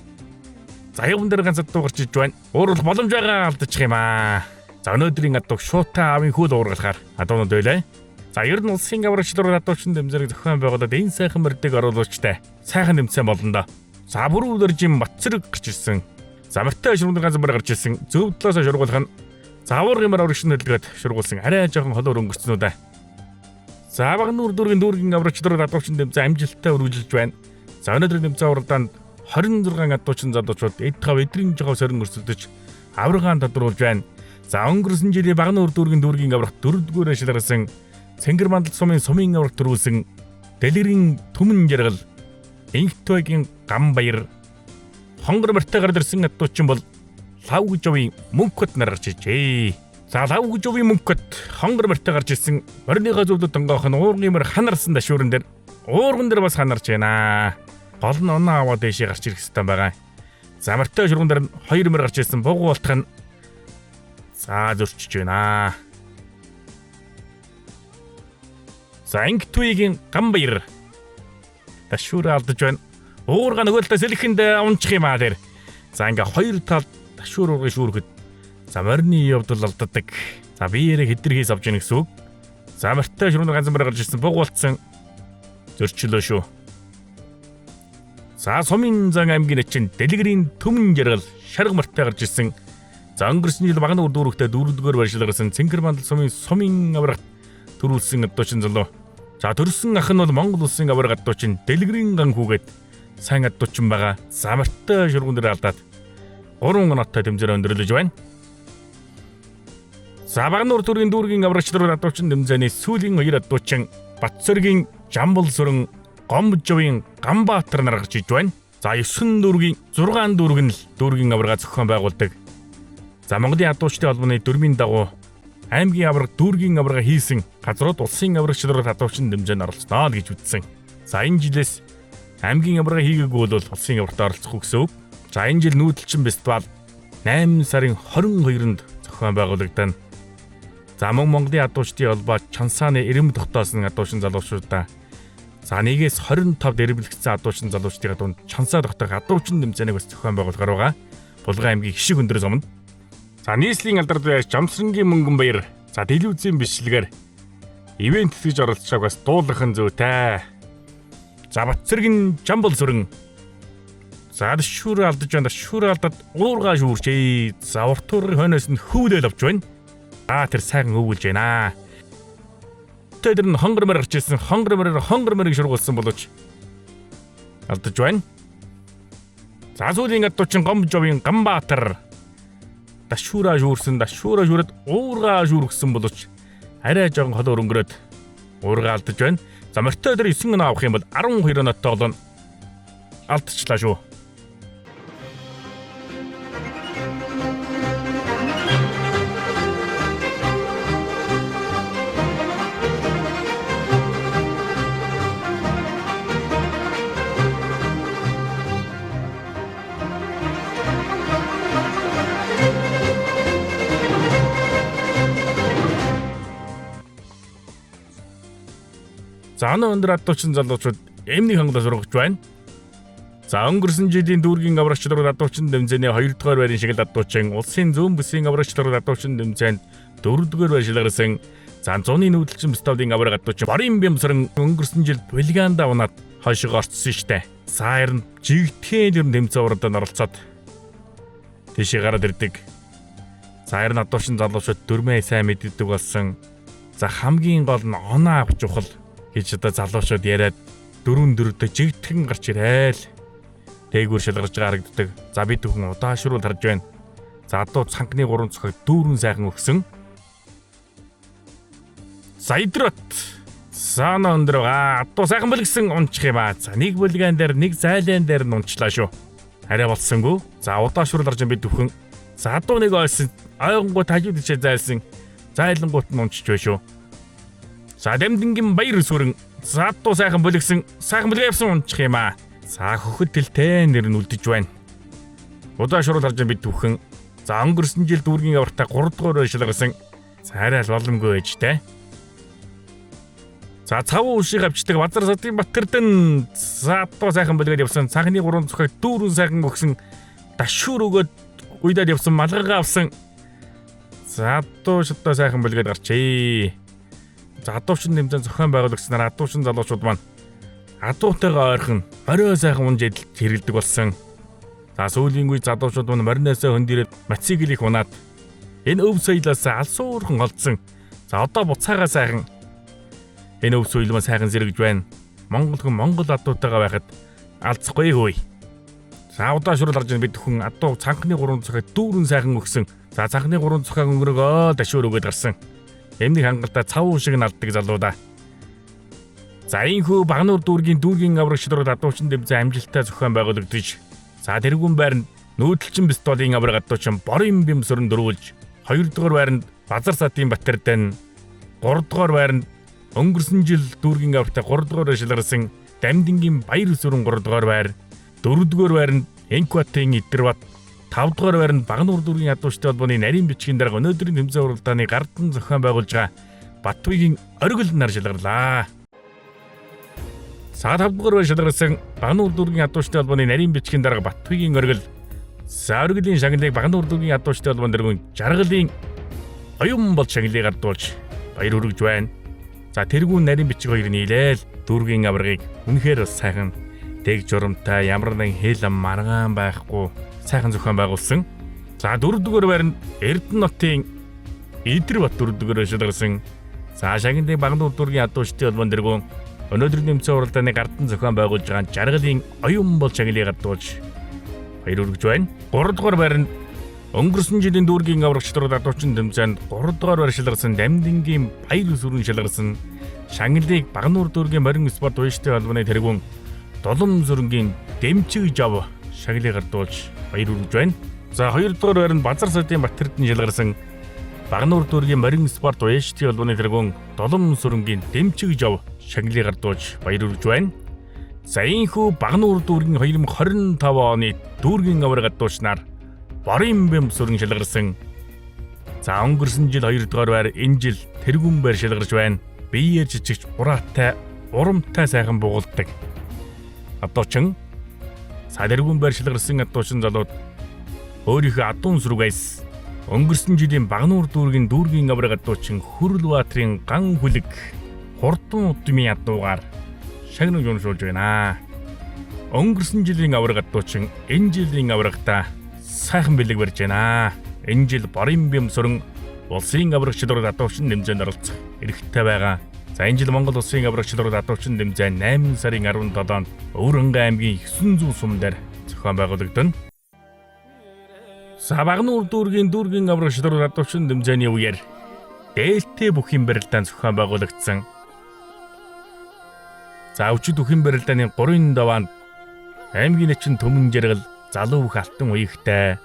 За явган дээр ганц адуу гарч иж байна. Уурвал боломж байгаа алдчих юм аа. За өнөөдрийн адууг шуутай аавын хөл уургалахаар адуунууд байлаа. За ер нь улсын аврагчлаар адуучин тэмцээг зохион байгуулад энэ сайхан морьдыг оруулуучтай сайхан тэмцээн болно да. За Пүрүүдэржин Батцөрөг гарч ирсэн. За морьтой ширүүн ганц мөр гарч ирсэн. Зөв талаас шургуулах нь за уургын мөр аврагч нь хөдөлгөөд шургуулсан. Арай жоохон холоор өнгөрцөн үү да. За багнуур дүүргийн аврагчлаар адуучин тэмцээн амжилттай үргэлжилж байна. За өнөөдрийн тэмцээн уралдаанд 26 адуучин залуучууд эдрийн жоо сорин өрсөлдөж аврагаан тодруулж байна. За өнгөрсөн жилийн багнуур дүүргийн аврагт 4-р шалгарсан Цэнгэр мандал сумын аврагт төрүүлсэн Дэлгэрийн Түмэн жаргал Инхтойгийн гам баяр хонгор морьтой гараад ирсэн адуучин бол Лавгжовын мөнхөт нар гарч ижээ. За Лавгжовын мөнхөт хонгор морьтой гарч ирсэн морьныхаа зөвдөд тонгоох нь уургын мөр ханарсан дашуурн дээр уурган дээр бас ханарч байна. Гол нь оноо аваад дэшээ гарч ирэх хэвээр байгаа. За морьтой ширгүүн дээр 2 мөр гарч ирсэн бугуултах нь за зөрчиж байна. За Инхтойгийн гам баяр дашуураа алдаж байна. Уурга нөгөө талаас элхэнд унчих юм аа тэр. За ингээ 2 талд дашуур уургыг шүүргэд за морины явдал алддаг. За биеэрээ хидэрхийс авч яах гэсэн үг. За морьтой ширүүн ганц мөр гарч ирсэн бугуултсан зөрчлөө шүү. За сумын зан аймгийн эчин Дэлгэрийн Түмэн жаргал шарга морьтой гарч ирсэн. За өнгөрсөн жил багнуур дүүрэгтээ 4-р байршилгарсан Цэнгэр мандал сумын аврагт төрүүлсэн адуучин залуу. За төрсөн ах нь бол Монгол улсын авраг адуучин Дэлгэрийн ган хүүгээд сайн адуучин байгаа. За морьтой ширгүүн дээр алдаад 3 оноотой тэмцээн өндөрлөж байна. За Багнуур дүүргийн дүүргийн аврагч нар адуучин тэмцээний сүүлийн 2 адуучин Батцэргийн Жамбал сүрэн Гомжовын Ганбаатар нар гарч иж байна. За 9 дүүргийн 6 дүүрэг нь л дүүргийн аварга зохион байгуулдаг. За Монголын адуучдын холбооны дүрмийн дагуу аймгийн аварга дүүргийн аварга хийсэн газрууд улсын аврагч нар адуучин тэмцээнд оролцсноо гэж үзсэн. За энэ жилээс аймгийн аварга хийгээгүй бол улсын аваргад оролцох гэсэн үг. За энэ жил нүүдэлчин фестивал 8 сарын 22-нд зохион байгуулагдана. За мөн Монголын адуучдын холбоо Чансааны эрэм тогтоосон адуучин залуучуудаа за 1-ээс 25 дэрвэлэгдсэн адуучин залуучдын дунд Чансаа тогтоох адуучин тэмцээнийг бас зохион байгуулахаар байгаа. Булган аймгийн Хишиг өндрөөс өмнө. За нийслэлийн алдарт байр Жамсрангийн мөнгөн баяр. За телевизийн бичлэгээр ивент хийж оролцохыг бас дуулах нь зүйтэй. За Батцэргийн Жамбал сүрэн. За шүүрэ алдаж байна. Шүүрэ алдаад уургаа шүүрчээ. За уртуурын хойноос нь хөвлөл авч байна. Тэр сайхан өвүүлж байна. Тэр нь хонгормор гарч ирсэн. Хонгорморыг шургуулсан боловч алдаж байна. За сүүлийн адуучин Гомжовын Ганбаатар. Дашуура шүүрээд уургаа шүүргсэн боловч арай жоохон холоор өнгөрөөд уургаа алдаж байна. За морьтой дээр 9 оноо авах юм бол 12 оноотой болон алдчихлаа шүү. За өндөр адуучин залуучууд эмний хангалаас ургаж байна. За өнгөрсөн жилийн дүүргийн аврагч нар адуучин тэмцээний 2 дугаар байрын шиг л адуучин улсын зүүн бүсийн аврагч нар адуучин тэмцээнд 4 дугаар байр шилгарсан. За зуны нүүдэлчин фестивалийн авраг адуучин Борын Бямсран өнгөрсөн жил Булганда унаад хойшоо орцсон штэ. За харин жигтгэн ер нь тэмцээн уралдаанд оролцоод тийшээ гараад ирдэг. За харин адуучин залуучууд дөрмөө сайн мэддэг болсон. За хамгийн гол нь оноо авч ухал гэж одоо залуучууд яриад 4-4-д жигтгэн гарч ирээл. Дээгүүр шалгарч байгаа харагддаг. За бид бүхэн удаашруулж харж байна. За адуу цанхны 3 цохог дүүрэн сайхан өгсөн. За идрот. Саана өндөр адуу сайхан бэлгсэн унчих юм аа. За нэг бүлгэн дээр нэг зайлан дээр нь унчлаа шүү. Арай болсонгүй. За удаашруулж харж бид бүхэн. За адуу нэг ойсон ойгонгууд хажууд ичээ зайлсан. Зайлангууд нь унчиж байна шүү. За Дамдингийн баяр сүрэн. За адуу сайхан бэлгсэн. Сайхан бэлгээ явсан унчих юм аа. За хөхөд тэлтэй нэр нь үлдэж байна. Удаашруулж харж бид бүхэн. За өнгөрсөн жил дүүргийн авартаа 3 дугаар шилгарсан. За арай боломгүй ээжтэй. За цав уушиг авчдаг Базар Садын Батэрдэн. За адуу сайхан бэлгээд явсан. Цанхны 3 цохог дүүрэн сайхан өгсөн. Дашуур өгөөд уйдаад явсан малгайгаа авсан. За адуу шатаа сайхан бэлгээд гарчээ. За адуучин тэмцээн зохион байгуулагчнаар адуучин залуучууд маань адуутайгаа ойрхон орой сайхан унж хэрэлдэг болсон. За сүүлийн үе залуучууд маань мориноосоо хөндөрөөд мотоцикл их унаад энэ өв соёлоос алсуурхан олдсон. За одоо буцаага сайхан энэ өв соёл маань сайхан зэрэгж байна. Монгол хүн Монгол адуутайгаа байхад алдахгүй хөөе. За удаашруулж харж бид хүн адуу цанхны 3 цохог дүүрэн сайхан өгсөн. За цанхны 3 цохог өнгөрөөгөө дашуур өгөөд гарсан. Эмний хангалттай цав шиг нь алддаг залуудаа. За ийхүү Багнуур дүүргийн дүүргийн аврагч нар адуучин тэмцээн амжилттай зохион байгуулагдаж. За тэргүүн байранд нүүдэлчин фестивалийн авраг адуучин Борын Бямсран дөрвөлж 2 дугаар байранд Базар Садын Батэрдэн 3 дугаар байранд өнгөрсөн жил дүүргийн аврагтай 3 дугаар шилгарсан Дамдингийн баяр сүрэн 3 дугаар байр 4 дугаар байранд Энкватын Идэрбат 5 дугаар байранд Багнуур дүүргийн адуучдын холбооны нарийн бичгийн дарга өнөөдрийн тэмцээн уралдааны гардан зохион байгуулж байгаа Батбагийн оргил нар шилгарлаа. За 5 дугаар байр шилгарсан Багнуур дүүргийн адуучдын холбооны нарийн бичгийн дарга Батбагийн оргил. За оргилийн шагналыг Багнуур дүүргийн адуучдын холбоон дэргүүн жаргалын оюун бол шагналыг гардуулж баяр хүргэж байна. За тэргүүн нарийн бичиг хоёр нийлээл дүүргийн аврагыг үнэхээр бас сайхан дэг журамтай ямар нэгэн хэл ам маргаан байхгүй сайхан зохион байгуулсан. За 4 дугаар байранд Эрдэнэтийн Идэрбат 4 дугаар шилгарсан. За шагналыг Багнуур дүүргийн адуучдын холбоон дэргүүн өнөөдрийн тэмцээн уралдааны гардан зохион байгуулж байгаа жаргалын оюун бол шагналыг гардуулж баяр хүргэж байна. 3 дугаар байранд өнгөрсөн жилийн дүүргийн аврагчдууд адуучин тэмцээнд 3 дугаар байр шалгарсан Дамдингийн баяр сүрэн шалгарсан Шангилыг Багнуур дүүргийн морин спорт уяштай холбооны тэргүүн Долом сүрэнгийн Дэмчиг жав шагналыг гардуулж баяр хүргэж байна. За 2 дугаар байранд Базар садын Батэрдэн шалгарсан Багнуур дүүргийн морин спорт уяштай холбооны тэргүүн Долом сүрэнгийн Дэмчиг жав шагналыг гардуулж баяр хүргэж байна. За ийхүү Багнуур дүүргийн 2025 оны дүүргийн авраг гадуучнаар Борын бэм сүрэн шалгарсан. За өнгөрсөн жил 2 дугаар байр энэ жил тэргүүн байр шалгарч байна. Биеэр жижигч ураатай, урамтай сайхан буугалдаг. Адуучин тэргүүн байр шалгарсан адуучин залууд өөрийнхөө адуун сүргээс өнгөрсөн жилийн Багнуур дүүргийн дүүргийн авраг адуучин Хүрлбаатрын ган хүлэг хурдан удмын адуугаар шагнал уншуулж байна. Өнгөрсөн жилийн авраг адуучин энэ жилийн аврагтаа сайхан бэлэг барьж байна. Энэ жил Борын бэм сүрэн улсын аврагчдууд адуучин нэмзэнд оролцох эрхтэй байгаа. За энэ жил Монгол улсын аврагчдууд адуучин нэмзээ 8 сарын 17-нд Өвөрхангай аймгийн 900 сум дээр зохион байгуулагдана. За Багнуур дүүргийн дүүргийн аврагчдууд адуучин нэмзээний үеэр дээлтэй бүхий барилдаан зохион байгуулагдсан. За өчид бүхий барилдааны 3 даваанд аймгийн начин Төмөн жаргал залуу бүх алтан уягтай,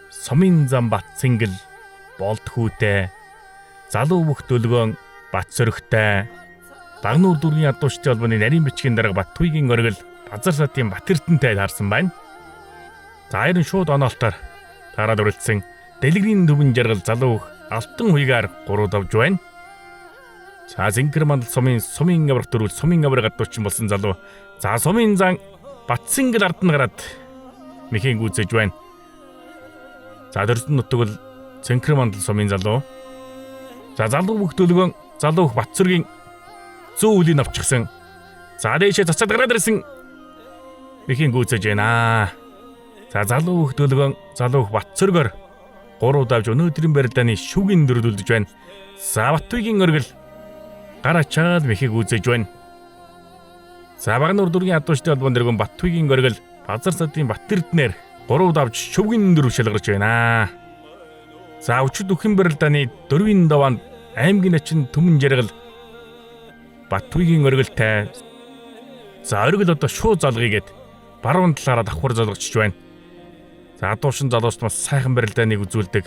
Сумын зам Бат Цэнгэл Болдхүүтэй, залуу бүх дөлгөөн Бат Сөрөгтэй, Багнуур дүүргийн адуучтай холбооны нарийн бичгийн дарга Баттуйгийн оргил Базар садын Батэрдэнтэй таарсан байна. За харин шууд оноолтоор таараад үргэлжсэн Дэлгэрийн Төмөн жаргал залуу бүх алтан уягаар 3 давж байна. За Зингэр мандал сумын авраг дөрвөл сумын авраг адуучин болсон залуу. За Сумын зам Бат Цэнгэл ард нь гараад мэхийн гүйцэж байна. За дөрсөн нутаг бол Цэнхэр мандал сумын залуу. За залуу бүх дөлгөөн залуу бүх Батцэргийн зүүн үлийг авчихсан. За дээшээ цацаад гараад ирсэн мэхийн гүйцэж байна. За залуу бүх дөлгөөн залуу бүх Батцэргоор 3 давж өнөөдрийн барилдааны шүгэн дөрвөлдөж байна. За Баттуйгийн оргил гараачаад мэхийг гүйцэж байна. За Багнуур дүүргийн адуучтай холбоон дэргэн Баттуйгийн оргил Базар садын Батэрднээр 3 давж шүгэн дөрв шалгарч байна. За өчид бүхэн барилдааны 4 даваанд аймгийн начин Төмөн жаргал Баттуйгийн оргилтай. За оргил одоо шууд залгийгээд баруун талаараа давхар залгачж байна. За адуушин залуучд бас сайхан барилдааныг үзүүлдэг.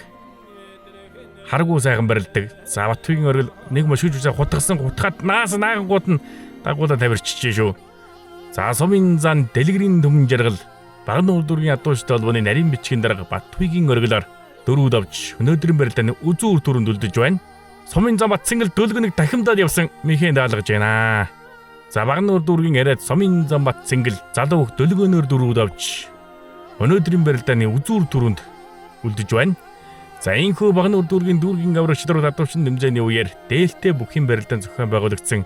Харгуу сайхан барилдаг. За Баттуйгийн оргил нэг мөшгөж үсээ хутгасан хутгаад наагангууд нь дагуулаа тавирчжээ шүү. За Сумын зам Дэлгэрийн Төмөн жаргал Багнуур дүүргийн адуучтай холбооны нарийн бичгийн дарга Баттуйгийн оргилоор 4 давж өнөөдрийн барилдааны үзүүр түрүүнд үлдэж байна. Сумын зам Бат Цэнгэл дөлгөнөг дахимдаад явсан мэхийн даалгаж байна. За Багнуур дүүргийн арайд Сумын зам Бат Цэнгэл залуу бүх дөлгөнөөр 4 давж өнөөдрийн барилдааны үзүүр түрүүнд үлдэж байна. За ийхүү Багнуур дүүргийн дүүргийн аврагчдууд адуучин нэмзээний үеэр дээлтэй бүхий барилдаан зохион байгуулагдсан.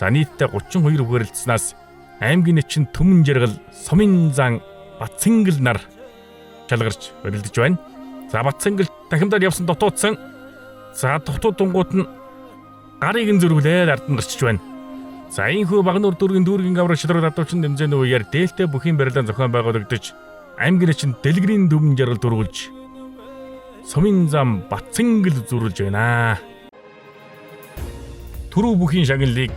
За нийтдээ 32 хүрэлцснаас аймгийн начин Төмөн жаргал Сумын зам Бат Цэнгэл нар шалгарч барилдаж байна. За Бат Цэнгэл дахимдаад явсан дутуудсан. За дутууд дунгууд нь гарыг нь зөрвлээд ард нь гарчиж байна. За ийхүү Багнуур дүүргийн дүүргийн аврагчдууд адуучин нэмзээний үеэр дээлтэй бүхий барилдаан зохион байгуулагдаж аймгийн начин Дэлгэрийн Төмөн жаргал дөрвөлж Сумын зам Бат Цэнгэл зөрүүлж байна. Түрүү бүхийн шагналыг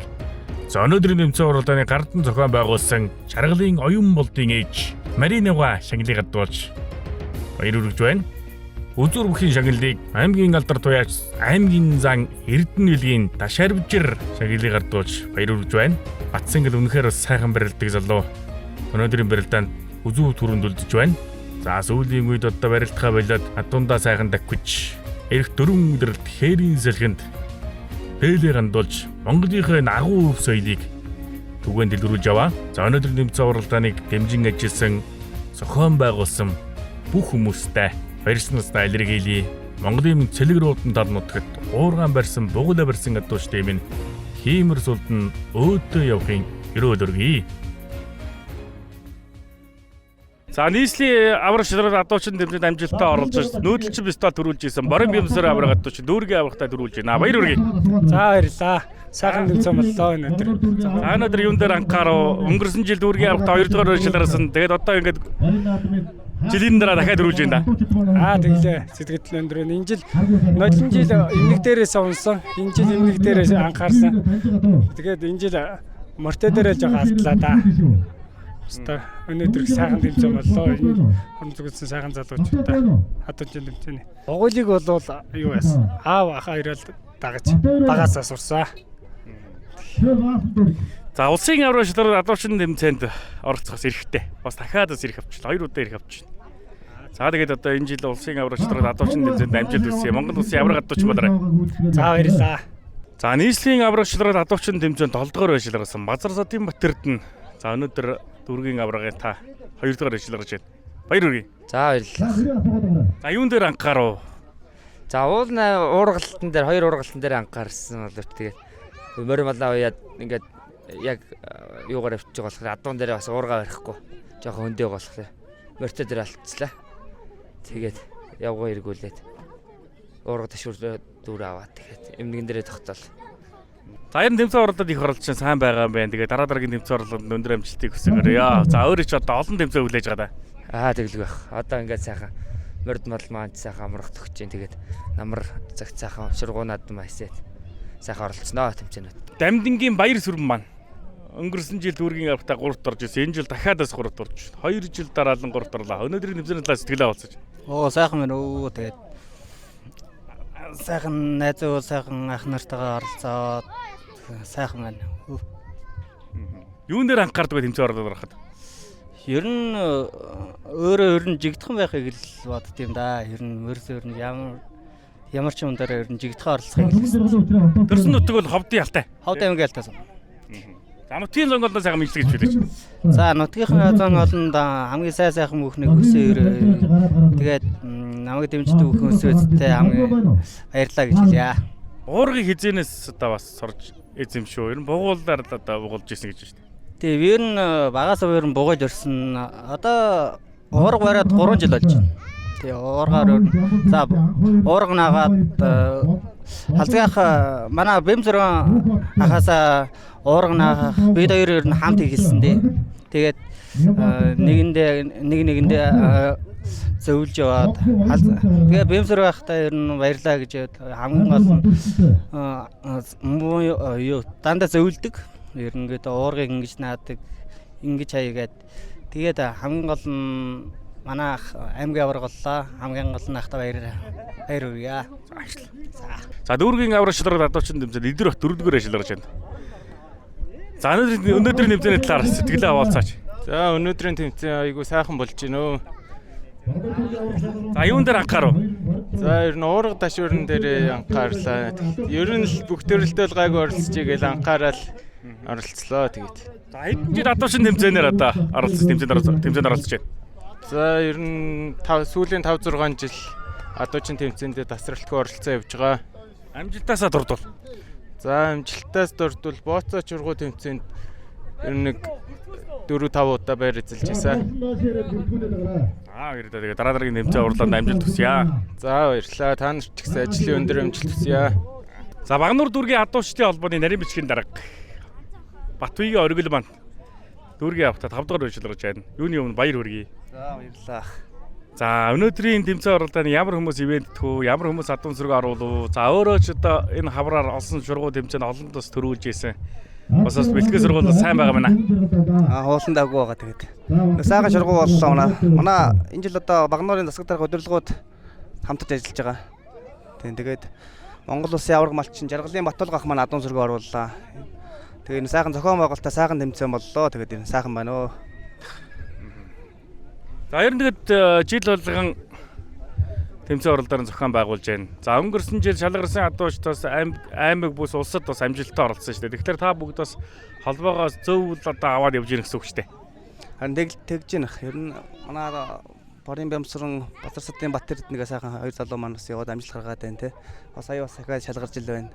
өнөөдрийн нэмцэн уралдааны гардан зохион байгуулсан Чаргалын оюун болдын ээж Маринева шагналыг гадуулж баяр хүргэж байна. Үзүүр бүхийн шагналыг аймгийн алдар туяач аймгийн зам Эрдэнэлгийн Ташаарвжир шагналыг гадуулж баяр хүргэж байна. Бат Цэнгэл үнэхээр сайхан барилдаг залуу. Өнөөдрийн барилдаанд үзүүр түрүүнд үлдэж байна. За сүүлийн үед одоо барилдахаа болоод адуундаа сайхан давхиж эрх 4 өдрөлт хээрийн салхинд дээлээ гандуулж Монголынхаа агуу өв соёлыг түгээн дэлгэрүүлж аваа. За өнөөдрийн нэмцэн уралдааныг дэмжин ажилласан зохион байгуулсан бүх хүмүүстээ баярснастай илэрхийлье. Монголын цэлгэрүүдэн тал нутагт уургаан барьсан бугуулаа барьсан адуучтай минь хиймэр сулдан өөдөө явахын өрөөл өргөе. За нийслэлийн аврагчдад адуучин тэмцээнд амжилттай оролцож нүүдэлчин бистол төрүүлж исэн Борын бэмсэр авраг адуучин дүүргийн аврагтай төрүүлж байна. Баяр хүргэе. За баярлаа. Сайхан тэмцээн боллоо өнөөдөр. За өнөөдөр юун дээр анхаарав? Өнгөрсөн жил дүүргийн аврагтай 2 дугаар шалгарсан. Тэгээд одоо ингээд жилийн дараа дахиад өрүүлж байна да. Тэглээ. Сэтгэл өндөр. Энэ жил нодлон жил эмнэг дээрээс унсан. Энэ жил эмнэг дээрээс анхаарсан. Тэгээд энэ жил морте дээрээ жоо алдлаа да. Өстө өнөөдөр сайхан тэмцээн боллоо. Энэ хорон зүгтсэн сайхан залуучуудаа хатуужин тэмцээний. Угуулыг бол юу яасан? Аав ах хоёроо дагаж багасаа сурсаа. За улсын аврал шалралт адуучин тэмцээнд оролцохоос эрэхтэй. Бас дахиад бас ирэх авчлаа. 2 удаа ирэх авчихна. За тэгээд одоо энэ жил улсын аврал шалралт адуучин тэмцээнд амжилт хүсье. Монгол улсын авраг адууч болоорой. За баярлаа. За нийслэлийн аврал шалралт адуучин тэмцээнд 7 дугаар байшилгарсан Базар Содын Батэрд нь за өнөөдөр дүүргийн аврагын та 2 дугаар байшилгарч байна. Баяр хүргэе. За баярлалаа. За юун дээр анхаарав? За уургалтан дээр 2 уургалтан дээр анхаарсан боловч тэгээд морин малаа уяад ингээд яг юугаар авчиж байгаа болохоор адуун дээр бас уургаа барихгүй жоохон өндөө болохоор морьтой дээр алдчихлаа. Тэгээд явгаа эргүүлээд уурга ташуур дүүр аваад тэгээд эмнэгэн дээрээ тогтоол. За энэ тэмцээн оролдод их оролцсон сайн байгаа юм байна. Тэгээд дараагийн тэмцээн оролдод өндөр амжилтыг хүсээгээрээ. За өөрөө ч одоо олон тэмцээн хүлээж байгаа да. Тэглэг байх. Одоо ингээд сайхан морд мал маань сайхан амрах төгч जैन тэгээд намар цагт сайхан шургуунаад маасэт сайхан оролцсноо тэмцээнүүд. Дамдингийн баяр сүрэн маань өнгөрсөн жил дүүргийн аврагтаа 3-т орж ирсэн. Энэ жил дахиад бас 3-т орж байна. 2 жил дараалан 3-т орлоо. Өнөөдрийн тэмцээний талаас сэтгэлээ олцож. Сайхан байна өө тэгээд сайхан найзуу сайхан ах нартайгаа оролцоод сайхан байна. Юун дээр анхаардаг тэмцээн оролдоод ороход? Ер нь өөрөө жигдхэн байхыг л бодд юм да. Ер нь мөрсөөр нь ямар ч юм дээр ер нь жигдхэн оролцохыг л. Төрсөн нутаг бол ховдын алтай. Ховд аймгийн алтайсан. За нутгийн зонгоолоо сайхан мэдлэг гэж хэлээч. За нутгийнхаа зонгоолонд хамгийн сайхан бүхнийг өсөөр тэгээд намайг дэмждэг бүхэн өсөөдтэй хамгийн баярлалаа гэж хэлье. Уургыг хизэнээс одоо бас сурж эзэмшөө. Ер нь бугуулаар одоо бугуулж ирсэн гэж байна шүү дээ. Тэгээ ер нь багаас өөр нь бугуулж ирсэн. Одоо уурга бариад 3 жил болж байна. Тэгээ уургаар за уурга наагаад халзгаах манай бэмзөрөн ахаасаа уурга наах бид хоёр ер нь хамт хэлсэн дээ. Тэгээд нэгэндээ зөвлөж яваад тэгээ бэмзөр байхдаа ер нь баярлаа гэж хамгийн гол юу дандаа зөвлөдөг. Ер нь гэдэг уургыг ингэж наадаг, ингэж хаягаад тэгээд хамгийн гол нь манай аймгийн авраг боллоо. Хамгийн гол нь ахта баяр хүргье. За дүүргийн авраг шалралт адуучин тэмцээнд Идэр бат 4-р байшилгарч байна. За өнөөдрийн тэмцээний талаар сэтгэлээ хаваалцаач. За өнөөдрийн тэмцээн айгуу сайхан болж байна. За юун дээр анхаарав? За ер нь уурга ташуурн дээр анхаарлаа. Ер нь л бүх төрөлтэй л гайгүй оролцож игээл анхаарал оролцлоо тэгээд. За хэдэн жил адуучин тэмцээнээр одоо тэмцээнд оролцож байна. За ер нь сүүлийн 5-6 жил адуучин тэмцээндээ тасралтгүй оролцоо явж байгаа. Амжилтаасаа дурдвал. За амжилтаас дурдвал бооцоо чургуу тэмцээнд ер нь 4-5 удаа байр эзэлж байсан. Баярлалаа. Тэгээд дараагийн тэмцээн урлаанд амжилт хүсье. За баярлалаа. Та нарт ч гэсэн ажлын өндөр амжилт хүсье. За Багнуур дүүргийн адуучдын холбооны нарийн бичгийн дарга Батбаягийн оргил маань дүүргийн авахта 5 дугаар байшилгарч байна. Юуны өмнө баяр хүргэе. За баярлалаа. За өнөөдрийн тэмцээн оролдооны ямар хүмүүс ивэнтдэх үү, ямар хүмүүс адуун сүрэг оруулав. За өөрөө ч одоо энэ хавраар олсон шургуу тэмцээнд олон тус төрүүлж ийсэн. Бас бэлтгэл сургууль сайн байгаа мэнэ. Хуулсан даагүй байгаа тэгээд. Сайхан шургуу боллоо манай. Энэ жил одоо Багнуурын засаг дарга удирдлагууд хамтад ажиллаж байгаа. Тэгээд Монгол улсын авраг малчин Жаргалын Батулга ах маань адуун сүрэг орууллаа. Тэгээд энэ сайхан зохион байгуулалтаа сайхан тэмцээн боллоо. Тэгээд энэ сайхан байна өө. За ер нь тэгээд жил болгон тэмцээн оролдоор зохион байгуулж байна. За өнгөрсөн жил шалгарсан адуучдаас аймаг бүс улсад бас амжилттай оролцсон шүү дээ. Тэгэхээр та бүгд бас холбоогоос зөв одоо аваад явж ирэх гэсэн үг шүү дээ. Харин тэгж байна. Ер нь манай Борын Бямсран Базар Содын Батэрд нэг сайхан 2 залуу маань бас яваад амжилт гаргаад байна те. Бас аяа бас дахиад шалгарч ил байна.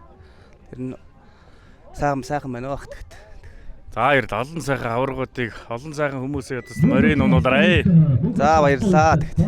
Тэр нь сайхан байна өө хатгт. За баярлалаа. Олон сайхан аваргуудыг, олон сайхан хүмүүсээ бас морийг нунуулаарай. За баярлалаа тэгт.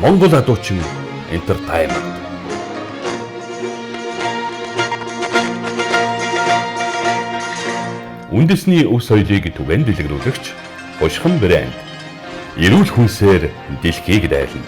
Монгол адуучин Entertainment. Үндэсний өв соёлыг түгээн дэлгэрүүлэгч Бушхан брэнд. Эрүүл хүнсээр дэлхийг дайлна.